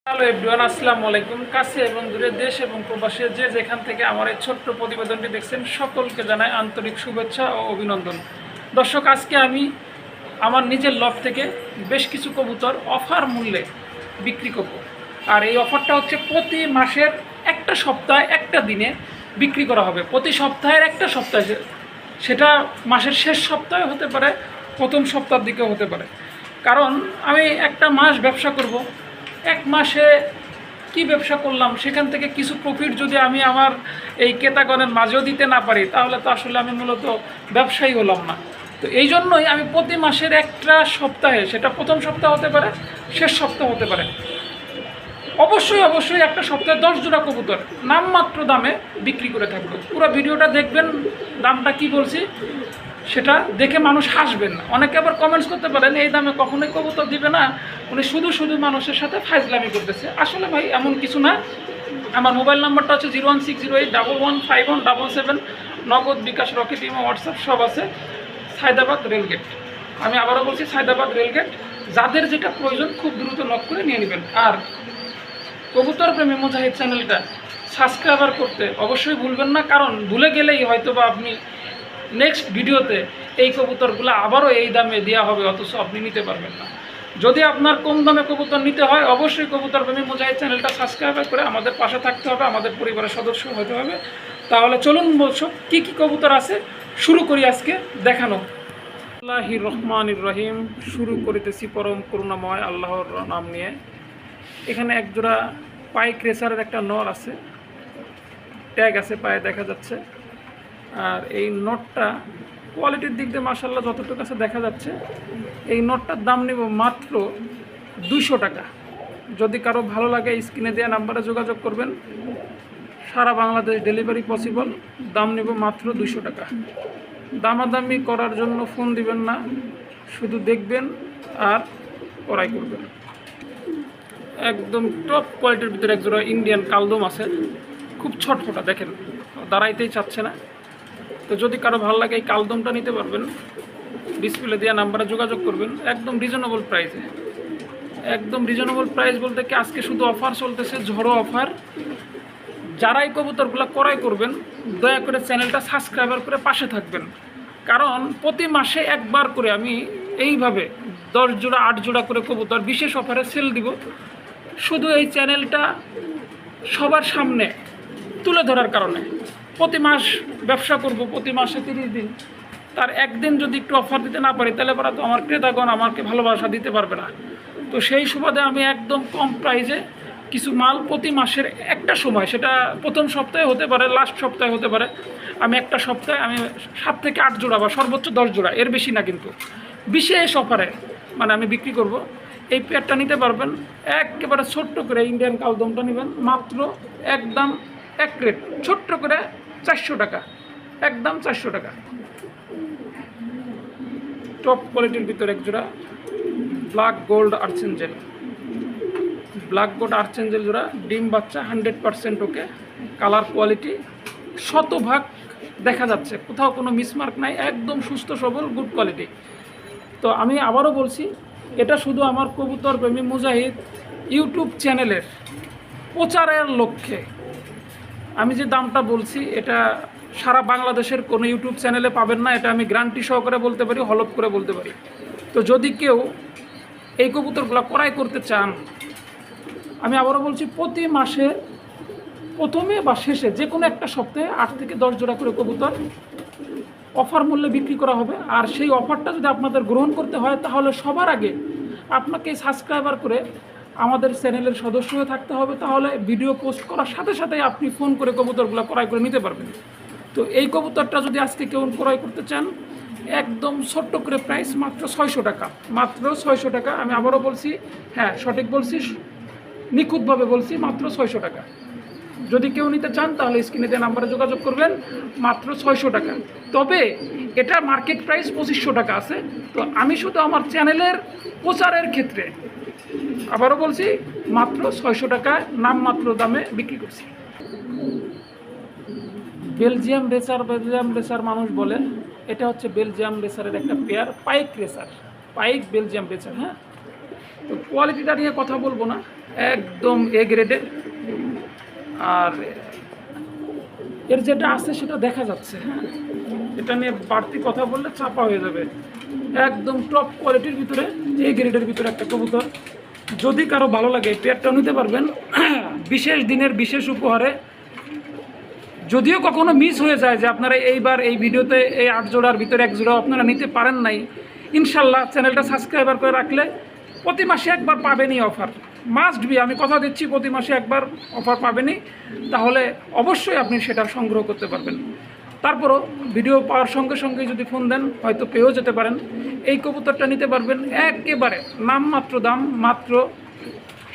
Hello everyone, আসসালামু আলাইকুম। কাছে এবং দূরে, দেশ এবং প্রবাসে যে যেখান থেকে আমার এই ছোট্ট প্রতিবেদনটি দেখছেন, সকলকে জানাই আন্তরিক শুভেচ্ছা ও অভিনন্দন। দর্শক, আজকে আমি আমার নিজের লব থেকে বেশ কিছু কবুতর অফার মূল্যে বিক্রি করব। আর এই অফারটা হচ্ছে প্রতি মাসের একটা সপ্তাহে একটা দিনে বিক্রি করা হবে। প্রতি সপ্তাহের একটা সপ্তাহে, সেটা মাসের শেষ সপ্তাহে হতে পারে, প্রথম সপ্তাহের দিকে হতে পারে। কারণ আমি একটা মাস ব্যবসা করব, এক মাসে কি ব্যবসা করলাম সেখান থেকে কিছু প্রফিট যদি আমি আমার এই ক্রেতাগণের মাঝেও দিতে না পারি, তাহলে তো আসলে আমি মূলত ব্যবসায়ী হলাম না। তো এই জন্যই আমি প্রতি মাসের একটা সপ্তাহে, সেটা প্রথম সপ্তাহ হতে পারে, শেষ সপ্তাহ হতে পারে, অবশ্যই একটা সপ্তাহে 10 জোড়া কবুতর নামমাত্র দামে বিক্রি করে থাকবো। পুরো ভিডিওটা দেখবেন, দামটা কি বলছি সেটা দেখে মানুষ হাসবেন না। অনেকে আবার কমেন্টস করতে পারেন এই দামে কখনোই কবুতর দিবে না, উনি শুধু মানুষের সাথে ফাইজলামি করতেছে। আসলে ভাই এমন কিছু না। আমার মোবাইল নাম্বারটা হচ্ছে 01608115177। নগদ, বিকাশ, রকেট, ইমো, হোয়াটসঅ্যাপ সব আছে। সায়দাবাদ রেলগেট, আমি আবারও বলছি সায়দাবাদ রেলগেট। যাদের যেটা প্রয়োজন খুব দ্রুত নক করে নিয়ে নেবেন। আর কবুতর প্রেমী মুজাহিদ চ্যানেলটা সাবস্ক্রাইবার করতে অবশ্যই ভুলবেন না, কারণ ভুলে গেলেই হয়তো বা আপনি নেক্সট ভিডিওতে এই কবুতরগুলো আবারও এই দামে দেওয়া হবে, অথচ আপনি নিতে পারবেন না। যদি আপনার কম দামে কবুতর নিতে হয়, অবশ্যই কবুতর প্রেমী মুজাহিদ চ্যানেলটা সাবস্ক্রাইব করে আমাদের পাশে থাকতে হবে, আমাদের পরিবারের সদস্য হতে হবে। তাহলে চলুন বলছো কী কী কবুতর আছে শুরু করি আজকে দেখানো। আল্লাহির রহমানির রহিম। শুরু করিতেছি পরম করুণাময় আল্লাহর নাম নিয়ে। এখানে একজোড়া পাইক রেসারের একটা নর আছে, ট্যাগ আছে পায়ে দেখা যাচ্ছে। আর এই নটটা কোয়ালিটির দিক দিয়ে মাশাআল্লাহ যতটুকু আছে দেখা যাচ্ছে। এই নটটার দাম নেব মাত্র 200 টাকা। যদি কারো ভালো লাগে স্ক্রিনে দেওয়া নাম্বারে যোগাযোগ করবেন, সারা বাংলাদেশ ডেলিভারি পসিবল। দাম নেব মাত্র 200 টাকা। দামাদামি করার জন্য ফোন দিবেন না, শুধু দেখবেন আর ক্রয় করবেন। একদম টপ কোয়ালিটির ভিতরে একজোড়া ইন্ডিয়ান কালদম আছে, খুব ছটফটা, দেখেন দাঁড়াইতেই চাচ্ছে না। তো যদি কারো ভালো লাগে এই কালদমটা নিতে পারবেন, ডিসপ্লে দেওয়া নাম্বারে যোগাযোগ করবেন। একদম রিজনেবল প্রাইসে, একদম রিজনেবল প্রাইস বলতে কি আজকে শুধু অফার চলতেছে, ঝড়ো অফার। যারাই কবুতরগুলো ক্রয় করবেন দয়া করে চ্যানেলটা সাবস্ক্রাইবার করে পাশে থাকবেন, কারণ প্রতি মাসে একবার করে আমি এইভাবে 10 জোড়া 8 জোড়া করে কবুতর বিশেষ অফারে সেল দিব। শুধু এই চ্যানেলটা সবার সামনে তুলে ধরার কারণে। প্রতি মাস ব্যবসা করব, প্রতি মাসে 30 দিন, তার একদিন যদি একটু অফার দিতে না পারি, তাহলে পরে তো আমার ক্রেতাগণ আমাকে ভালোবাসা দিতে পারবে না। তো সেই সুবাদে আমি একদম কম প্রাইসে কিছু মাল প্রতি মাসের একটা সময়, সেটা প্রথম সপ্তাহে হতে পারে, লাস্ট সপ্তাহে হতে পারে, আমি একটা সপ্তাহে আমি 7 থেকে 8 জোড়া বা সর্বোচ্চ 10 জোড়া, এর বেশি না কিন্তু, বিশেষ অফারে মানে আমি বিক্রি করব। এই পেয়ারটা নিতে পারবেন। একেবারে ছোট্ট করে ইন্ডিয়ান কালদমটা নেবেন মাত্র একদম এক রেট, ছোট্ট করে 400 টাকা, একদম 400 টাকা। টপ কোয়ালিটির ভিতরে একজোড়া black gold archangel, black gold archangel জোড়া, ডিম বাচ্চা, 100% ওকে। কালার কোয়ালিটি শতভাগ দেখা যাচ্ছে, কোথাও কোনো মিসমার্ক নাই, একদম সুস্থ সবল গুড কোয়ালিটি। তো আমি আবারও বলছি, এটা শুধু আমার কবুতর প্রেমী মুজাহিদ ইউটিউব চ্যানেলের প্রচারের লক্ষ্যে আমি যে দামটা বলছি, এটা সারা বাংলাদেশের কোনো ইউটিউব চ্যানেলে পাবেন না, এটা আমি গ্যারান্টি সহকারে বলতে পারি, হলফ করে বলতে পারি। তো যদি কেউ এই কবুতরগুলো ক্রয় করতে চান, আমি আবারও বলছি, প্রতি মাসে প্রথমে বা শেষে যে কোনো একটা সপ্তাহে 8 থেকে 10 জোড়া করে কবুতর অফার মূল্যে বিক্রি করা হবে। আর সেই অফারটা যদি আপনাদের গ্রহণ করতে হয়, তাহলে সবার আগে আপনাকে সাবস্ক্রাইবার করে আমাদের চ্যানেলের সদস্য হয়ে থাকতে হবে। তাহলে ভিডিও পোস্ট করার সাথে সাথেই আপনি ফোন করে কবুতরগুলো ক্রয় করে নিতে পারবেন। তো এই কবুতরটা যদি আজকে কেউ ক্রয় করতে চান, একদম ছোট্ট করে প্রাইস মাত্র 600 টাকা, মাত্র 600 টাকা। আমি আবারও বলছি, হ্যাঁ সঠিক বলছি, নিখুঁতভাবে বলছি, মাত্র 600 টাকা। যদি কেউ নিতে চান তাহলে স্ক্রিনে দেওয়া নাম্বারে যোগাযোগ করবেন, মাত্র 600 টাকা। তবে এটা মার্কেট প্রাইস 2500 টাকা আছে। তো আমি শুধু আমার চ্যানেলের প্রচারের ক্ষেত্রে আবারও বলছি, মাত্র 600 টাকায় নামমাত্র দামে বিক্রি করছি। বেলজিয়াম রেসার মানুষ বলে, এটা হচ্ছে বেলজিয়াম রেসারের একটা পেয়ার, পাইক রেসার, পাইক বেলজিয়াম রেসার। হ্যাঁ, তো কোয়ালিটিটা নিয়ে কথা বলবো না, একদম এ গ্রেডের। আর এর যেটা আছে সেটা দেখা যাচ্ছে, হ্যাঁ, এটা নিয়ে বাড়তি কথা বললে চাপা হয়ে যাবে। একদম টপ কোয়ালিটির ভিতরে এ গ্রেডের ভিতরে একটা কবুতর। যদি কারো ভালো লাগে পেয়ারটাও নিতে পারবেন বিশেষ দিনের বিশেষ উপহারে। যদিও কখনো মিস হয়ে যায় যে আপনারা এইবার এই ভিডিওতে এই 8 জোড়ার ভিতরে 1 জোড়াও আপনারা নিতে পারেন নাই, ইনশাল্লাহ চ্যানেলটা সাবস্ক্রাইবার করে রাখলে প্রতি মাসে একবার পাবেনই অফার। মাস্ট বি, আমি কথা দিচ্ছি প্রতি মাসে একবার অফার পাবেনই। তাহলে অবশ্যই আপনি সেটা সংগ্রহ করতে পারবেন। তারপরও ভিডিও পাওয়ার সঙ্গে সঙ্গে যদি ফোন দেন হয়তো পেয়েও যেতে পারেন। এই কবুতরটা নিতে পারবেন একেবারে নামমাত্র দাম মাত্র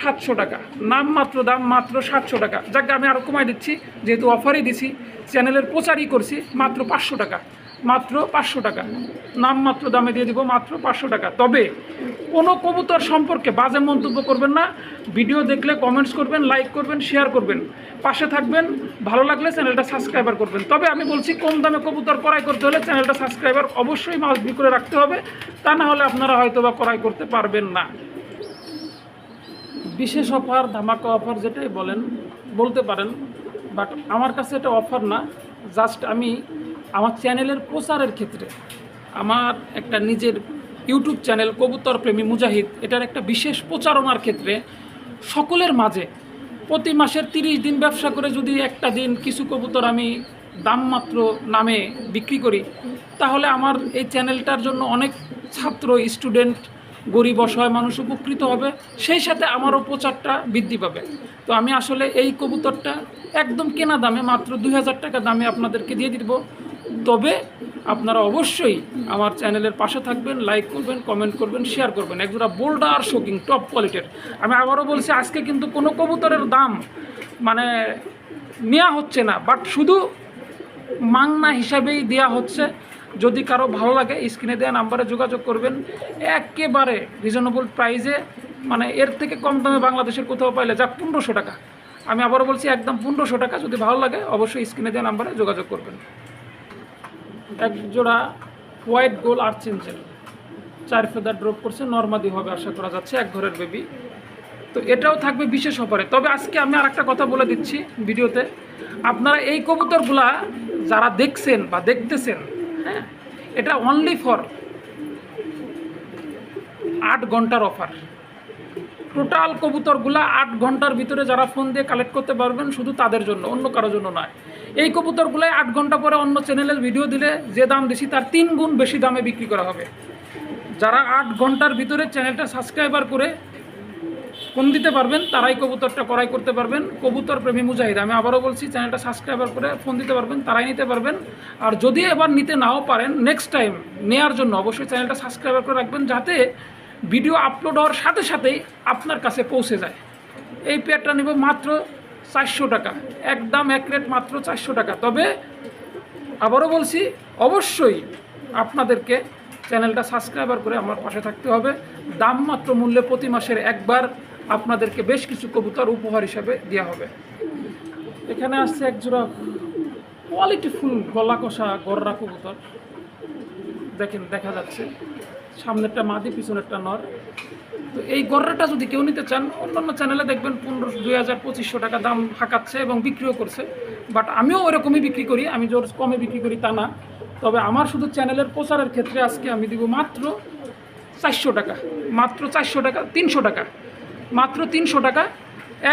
700 টাকা, নামমাত্র দাম মাত্র 700 টাকা। যাকে আমি আরও কমাই দিচ্ছি, যেহেতু অফারই দিছি, চ্যানেলের প্রচারই করছি, মাত্র 500 টাকা, মাত্র 500 টাকা নামমাত্র দামে দিয়ে দিব, মাত্র 500 টাকা। তবে কোনো কবুতর সম্পর্কে বাজে মন্তব্য করবেন না। ভিডিও দেখলে কমেন্টস করবেন, লাইক করবেন, শেয়ার করবেন, পাশে থাকবেন, ভালো লাগলে চ্যানেলটা সাবস্ক্রাইবার করবেন। তবে আমি বলছি কম দামে কবুতর ক্রয় করতে হলে চ্যানেলটা সাবস্ক্রাইবার অবশ্যই মাস্ট বি করে রাখতে হবে, তা না হলে আপনারা হয়তো বা ক্রয় করতে পারবেন না। বিশেষ অফার, ধামাকা অফার যেটাই বলেন বলতে পারেন, বাট আমার কাছে এটা অফার না। জাস্ট আমি আমার চ্যানেলের প্রচারের ক্ষেত্রে, আমার একটা নিজের ইউটিউব চ্যানেল কবুতর প্রেমী মুজাহিদ, এটার একটা বিশেষ প্রচারণার ক্ষেত্রে সকলের মাঝে প্রতি মাসের 30 দিন ব্যবসা করে যদি একটা দিন কিছু কবুতর আমি দামমাত্র নামে বিক্রি করি, তাহলে আমার এই চ্যানেলটার জন্য অনেক ছাত্র, স্টুডেন্ট, গরিব অসহায় মানুষ উপকৃত হবে, সেই সাথে আমারও প্রচারটা বৃদ্ধি পাবে। তো আমি আসলে এই কবুতরটা একদম কেনা দামে মাত্র 2000 টাকা দামে আপনাদেরকে দিয়ে দিব। তবে আপনারা অবশ্যই আমার চ্যানেলের পাশে থাকবেন, লাইক করবেন, কমেন্ট করবেন, শেয়ার করবেন। একজোড়া বোল্ডার শোকিং টপ কোয়ালিটির। আমি আবারও বলছি, আজকে কিন্তু কোনো কবুতরের দাম মানে নেওয়া হচ্ছে না, বাট শুধু মাংনা হিসাবেই দেওয়া হচ্ছে। যদি কারো ভালো লাগে স্ক্রিনে দেওয়া নাম্বারে যোগাযোগ করবেন, একেবারে রিজনেবল প্রাইসে, মানে এর থেকে কম দামে বাংলাদেশের কোথাও পাইলে যাক 1500 টাকা। আমি আবারও বলছি একদম 1500 টাকা। যদি ভালো লাগে অবশ্যই স্ক্রিনে দেওয়া নাম্বারে যোগাযোগ করবেন। এক জোড়া হোয়াইট গোল আর্চেঞ্জেল 4 ফেদার ড্রপ করছে, নর্মাদি হবে আশা করা যাচ্ছে, এক ঘরের বেবি। তো এটাও থাকবে বিশেষ অফারে। তবে আজকে আমি আর একটা কথা বলে দিচ্ছি ভিডিওতে, আপনারা এই কবুতরগুলা যারা দেখছেন বা দেখতেছেন, হ্যাঁ, এটা অনলি ফর 8 ঘন্টার অফার। টোটাল কবুতরগুলা 8 ঘন্টার ভিতরে যারা ফোন দিয়ে কালেক্ট করতে পারবেন, শুধু তাদের জন্য, অন্য কারোর জন্য নয়। এই কবুতরগুলাই 8 ঘন্টা পরে অন্য চ্যানেলের ভিডিও দিলে যে দাম দিছি তার 3 গুণ বেশি দামে বিক্রি করা হবে। যারা 8 ঘন্টার ভিতরে চ্যানেলটা সাবস্ক্রাইবার করে ফোন দিতে পারবেন তারাই কবুতরটা ক্রয় করতে পারবেন। কবুতর প্রেমী মুজাহিদ, আমি আবারও বলছি, চ্যানেলটা সাবস্ক্রাইবার করে ফোন দিতে পারবেন, তারাই নিতে পারবেন। আর যদি এবার নিতে নাও পারেন, নেক্সট টাইম নেওয়ার জন্য অবশ্যই চ্যানেলটা সাবস্ক্রাইবার করে রাখবেন, যাতে ভিডিও আপলোড হওয়ার সাথে সাথেই আপনার কাছে পৌঁছে যায়। এই পেয়ারটা নিব মাত্র 400 টাকা, একদম এক রেট মাত্র 400 টাকা। তবে আবারও বলছি, অবশ্যই আপনাদেরকে চ্যানেলটা সাবস্ক্রাইবার করে আমার পাশে থাকতে হবে। দাম মাত্র মূল্যে প্রতি মাসের একবার আপনাদেরকে বেশ কিছু কবুতর উপহার হিসাবে দেওয়া হবে। এখানে আসছে একজোড়া কোয়ালিটিফুল গলা কষা গররা কবুতর, দেখেন দেখা যাচ্ছে, সামনেরটা মাদি, পিছনেরটা নর। তো এই গররাটা যদি কেউ নিতে চান, অন্যান্য চ্যানেলে দেখবেন 2000-2500 টাকা দাম হাঁকাচ্ছে এবং বিক্রিও করছে, বাট আমিও ওরকমই বিক্রি করি, আমি জোর কমে বিক্রি করি তা না। তবে আমার শুধু চ্যানেলের প্রচারের ক্ষেত্রে আজকে আমি দিব মাত্র 400 টাকা, মাত্র 400 টাকা, 300 টাকা, মাত্র 300 টাকা,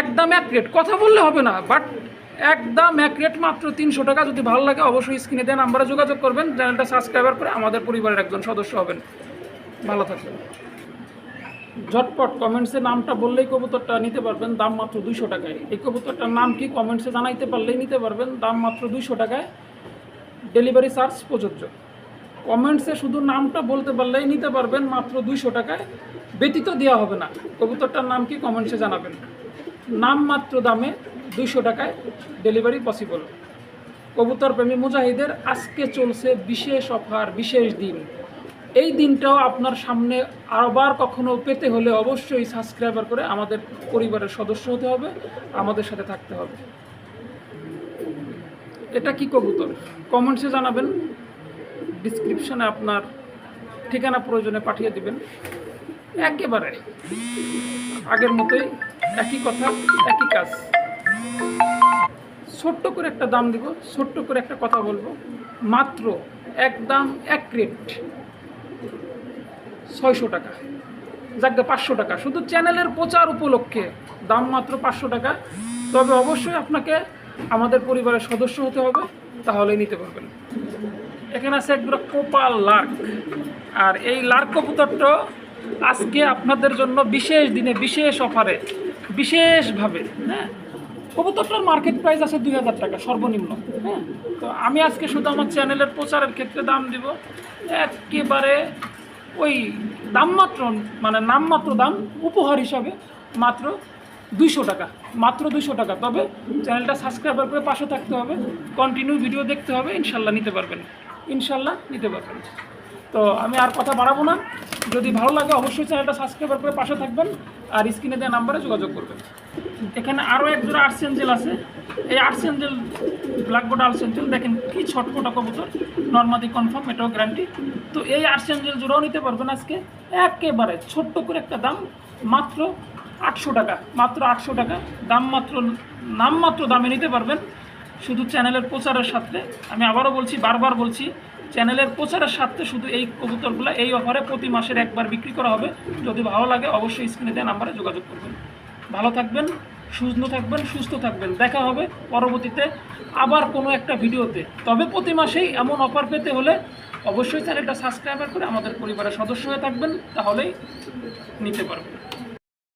একদম এক রেট। কথা বললে হবে না, বাট একদম এক রেট মাত্র 300 টাকা। যদি ভালো লাগে অবশ্যই স্ক্রিনে দেন নাম্বারে যোগাযোগ করবেন, চ্যানেলটা সাবস্ক্রাইবার করে আমাদের পরিবারের একজন সদস্য হবেন। ভালো থাকবেন। ঝটপট কমেন্টসে নামটা বললেই কবুতরটা নিতে পারবেন, দাম মাত্র 200 টাকায়। এই কবুতরটার নাম কি কমেন্টসে জানাইতে পারলেই নিতে পারবেন, দাম মাত্র 200 টাকায়, ডেলিভারি চার্জ প্রযোজ্য। কমেন্টসে শুধু নামটা বলতে পারলেই নিতে পারবেন মাত্র 200 টাকায়, ব্যতীত দেওয়া হবে না। কবুতরটার নাম কি কমেন্টসে জানাবেন, নাম মাত্র দামে 200 টাকায় ডেলিভারি পসিবল। কবুতর প্রেমী মুজাহিদের আজকে চলছে বিশেষ অফার, বিশেষ দিন। এই দিনটাও আপনার সামনে আবার কখনো পেতে হলে অবশ্যই সাবস্ক্রাইবার করে আমাদের পরিবারের সদস্য হতে হবে, আমাদের সাথে থাকতে হবে। এটা কি কবুতর কমেন্টসে জানাবেন, ডিসক্রিপশনে আপনার ঠিকানা প্রয়োজনে পাঠিয়ে দিবেন। একেবারে আগের মতোই, একই কথা একই কাজ। ছোট্ট করে একটা দাম দিব, ছোট্ট করে একটা কথা বলবো, মাত্র একদম এক রেট 600 টাকা, যাকে 500 টাকা, শুধু চ্যানেলের প্রচার উপলক্ষে দাম মাত্র 500 টাকা। তবে অবশ্যই আপনাকে আমাদের পরিবারের সদস্য হতে হবে, তাহলেই নিতে পারবেন। এখানে আছে একদম কোপাল লার্ক, আর এই লার্ক কবুতরটা আজকে আপনাদের জন্য বিশেষ দিনে বিশেষ অফারে বিশেষভাবে, হ্যাঁ, কবুতরটার মার্কেট প্রাইস আছে 2000 টাকা সর্বনিম্ন। হ্যাঁ, তো আমি আজকে শুধু আমার চ্যানেলের প্রচারের ক্ষেত্রে দাম দিব একেবারে ওই দাম মাত্র, মানে নামমাত্র দাম, উপহার হিসাবে মাত্র 200 টাকা, মাত্র 200 টাকা। তবে চ্যানেলটা সাবস্ক্রাইবার করে পাশে থাকতে হবে, কন্টিনিউ ভিডিও দেখতে হবে, ইনশাল্লাহ নিতে পারবেন, ইনশাল্লাহ নিতে পারবেন। তো আমি আর কথা বাড়াবো না, যদি ভালো লাগে অবশ্যই চ্যানেলটা সাবস্ক্রাইবার করে পাশে থাকবেন আর স্ক্রিনে দেওয়া নাম্বারে যোগাযোগ করবেন। এখানে আরও এক জোড়া আর্সেঞ্জেল আছে। এই আর্সেঞ্জেল, ব্ল্যাকবোর্ড আর্সেঞ্জেল, দেখেন কি ছটফটা কবুতর, নর্মাদি কনফার্ম, এটাও গ্যারান্টি। তো এই আর্সেঞ্জেল জোড়াও নিতে পারবেন আজকে একেবারে ছোট্ট করে একটা দাম, মাত্র 800 টাকা, মাত্র 800 টাকা দাম, মাত্র নামমাত্র দামে নিতে পারবেন শুধু চ্যানেলের প্রচারের সাথে। আমি আবারও বলছি, বারবার বলছি, চ্যানেলের প্রচারের সাথে শুধু এই কবুতরগুলো এই অফারে প্রতি মাসের একবার বিক্রি করা হবে। যদি ভালো লাগে অবশ্যই স্ক্রিনে দেওয়া নাম্বারে যোগাযোগ করবেন। ভালো থাকবেন, সুস্থ থাকবেন, সুস্থ থাকবেন। দেখা হবে পরবর্তীতে আবার কোনো একটা ভিডিওতে। তবে প্রতি মাসেই এমন অফার পেতে হলে অবশ্যই চ্যানেলটা সাবস্ক্রাইব করে আমাদের পরিবারের সদস্য হয়ে থাকবেন, তাহলেই নিতে পারবেন।